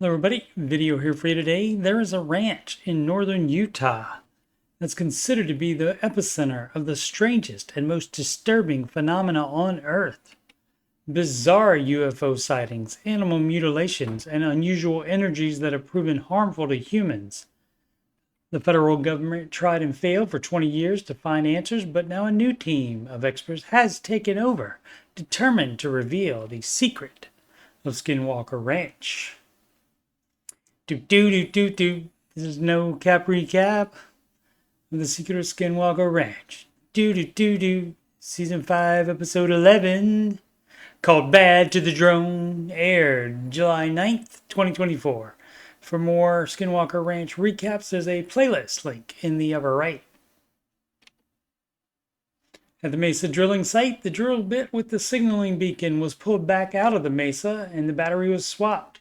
Hello everybody, video here for you today. There is a ranch in northern Utah that's considered to be the epicenter of the strangest and most disturbing phenomena on Earth. Bizarre UFO sightings, animal mutilations, and unusual energies that have proven harmful to humans. The federal government tried and failed for 20 years to find answers, but now a new team of experts has taken over, determined to reveal the secret of Skinwalker Ranch. This is no cap recap of the secret of Skinwalker Ranch. Season 5, episode 11, called Bad to the Drone, aired July 9th, 2024. For more Skinwalker Ranch recaps, there's a playlist link in the upper right. At the Mesa Drilling site, the drill bit with the signaling beacon was pulled back out of the Mesa and the battery was swapped.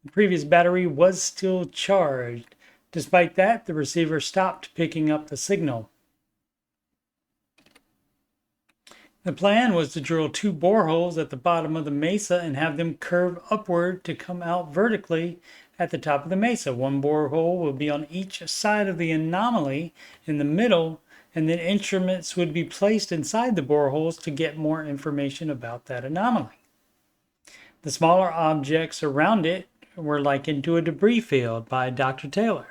The previous battery was still charged. Despite that, the receiver stopped picking up the signal. The plan was to drill 2 boreholes at the bottom of the mesa and have them curve upward to come out vertically at the top of the mesa. 1 borehole would be on each side of the anomaly in the middle, and then instruments would be placed inside the boreholes to get more information about that anomaly. The smaller objects around it were likened to a debris field by Dr. Taylor.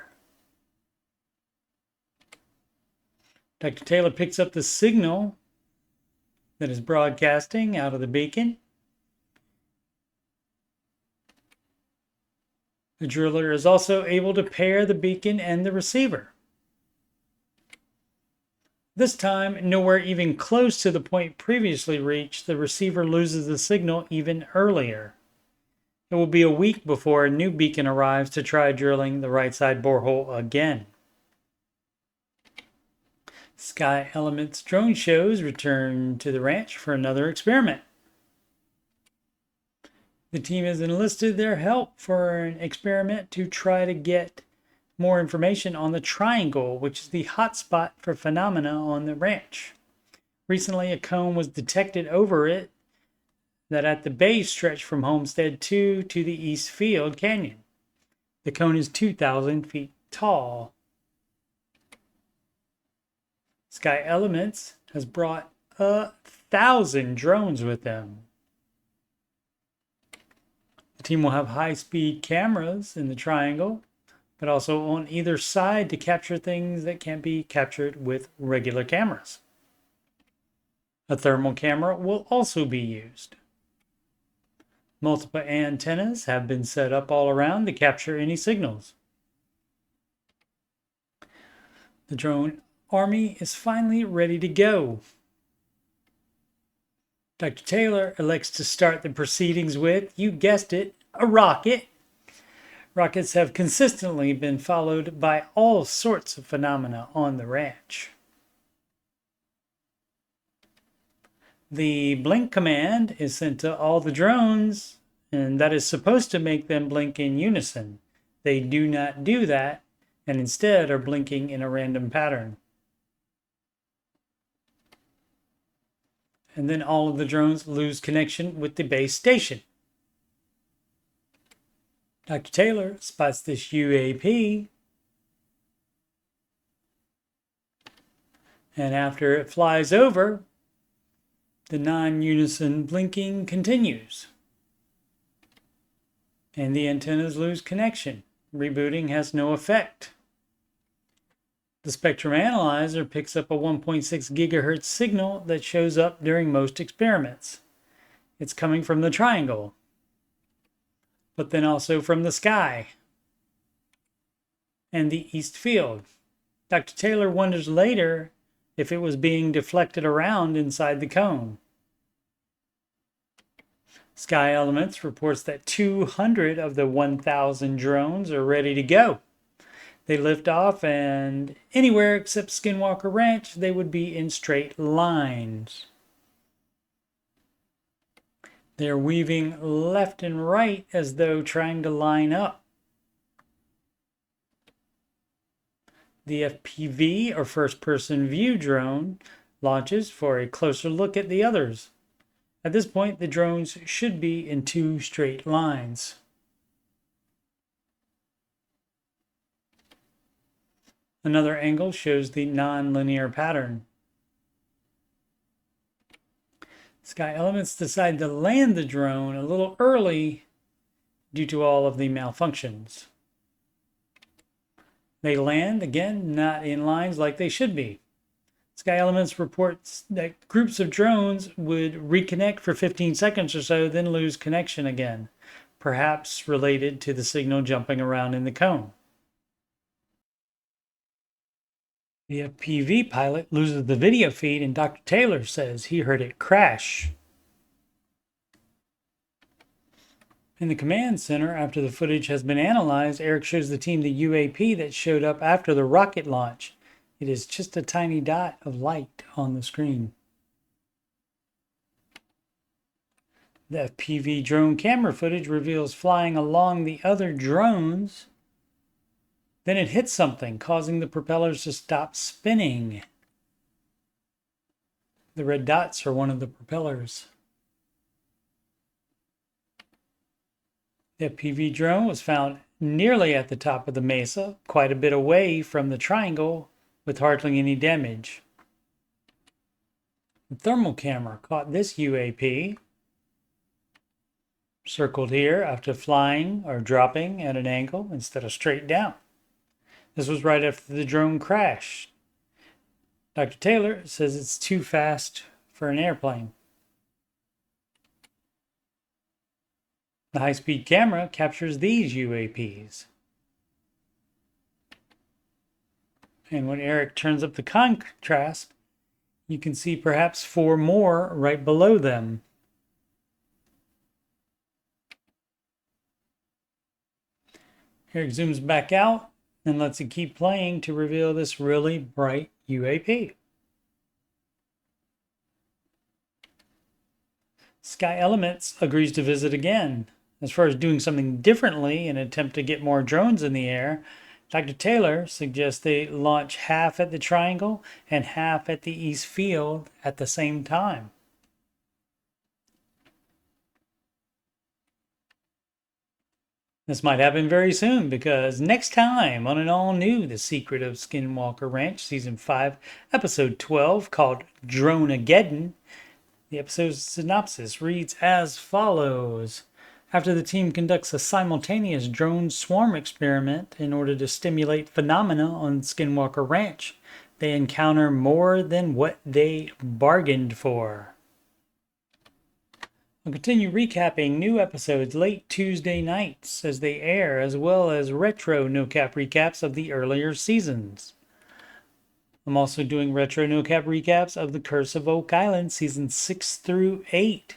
Dr. Taylor picks up the signal that is broadcasting out of the beacon. The driller is also able to pair the beacon and the receiver. This time, nowhere even close to the point previously reached, the receiver loses the signal even earlier. It will be a week before a new beacon arrives to try drilling the right side borehole again. Sky Elements drone shows return to the ranch for another experiment. The team has enlisted their help for an experiment to try to get more information on the triangle, which is the hotspot for phenomena on the ranch. Recently, a cone was detected over it that at the base stretched from Homestead 2 to the East Field Canyon. The cone is 2,000 feet tall. Sky Elements has brought 1,000 drones with them. The team will have high-speed cameras in the triangle, but also on either side to capture things that can't be captured with regular cameras. A thermal camera will also be used. Multiple antennas have been set up all around to capture any signals. The drone army is finally ready to go. Dr. Taylor elects to start the proceedings with, you guessed it, a rocket. Rockets have consistently been followed by all sorts of phenomena on the ranch. The blink command is sent to all the drones, and that is supposed to make them blink in unison. They do not do that, and instead are blinking in a random pattern. And then all of the drones lose connection with the base station. Dr. Taylor spots this UAP, and after it flies over, the non-unison blinking continues, and the antennas lose connection. Rebooting has no effect. The spectrum analyzer picks up a 1.6 gigahertz signal that shows up during most experiments. It's coming from the triangle, but then also from the sky and the east field. Dr. Taylor wonders later if it was being deflected around inside the cone. Sky Elements reports that 200 of the 1,000 drones are ready to go. They lift off, and anywhere except Skinwalker Ranch, they would be in straight lines. They're weaving left and right as though trying to line up. The FPV, or first-person view drone, launches for a closer look at the others. At this point, the drones should be in 2 straight lines. Another angle shows the non-linear pattern. Sky Elements decide to land the drone a little early due to all of the malfunctions. They land, again, not in lines like they should be. Sky Elements reports that groups of drones would reconnect for 15 seconds or so, then lose connection again, perhaps related to the signal jumping around in the cone. The FPV pilot loses the video feed, and Dr. Taylor says he heard it crash. In the command center, after the footage has been analyzed, Eric shows the team the UAP that showed up after the rocket launch. It is just a tiny dot of light on the screen. The FPV drone camera footage reveals flying along the other drones. Then it hits something, causing the propellers to stop spinning. The red dots are one of the propellers. The FPV drone was found nearly at the top of the mesa, quite a bit away from the triangle, with hardly any damage. The thermal camera caught this UAP, circled here after flying or dropping at an angle instead of straight down. This was right after the drone crashed. Dr. Taylor says it's too fast for an airplane. The high-speed camera captures these UAPs. And when Eric turns up the contrast, you can see perhaps 4 more right below them. Eric zooms back out and lets it keep playing to reveal this really bright UAP. Sky Elements agrees to visit again. As far as doing something differently in an attempt to get more drones in the air, Dr. Taylor suggests they launch half at the triangle and half at the east field at the same time. This might happen very soon, because next time on an all-new The Secret of Skinwalker Ranch, Season 5, Episode 12, called Drone-ageddon, the episode's synopsis reads as follows. After the team conducts a simultaneous drone swarm experiment in order to stimulate phenomena on Skinwalker Ranch, they encounter more than what they bargained for. I'll continue recapping new episodes late Tuesday nights as they air, as well as retro no-cap recaps of the earlier seasons. I'm also doing retro no-cap recaps of The Curse of Oak Island Seasons 6 through 8.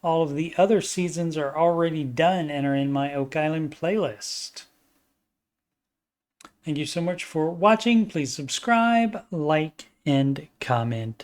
All of the other seasons are already done and are in my Oak Island playlist. Thank you so much for watching. Please subscribe, like, and comment.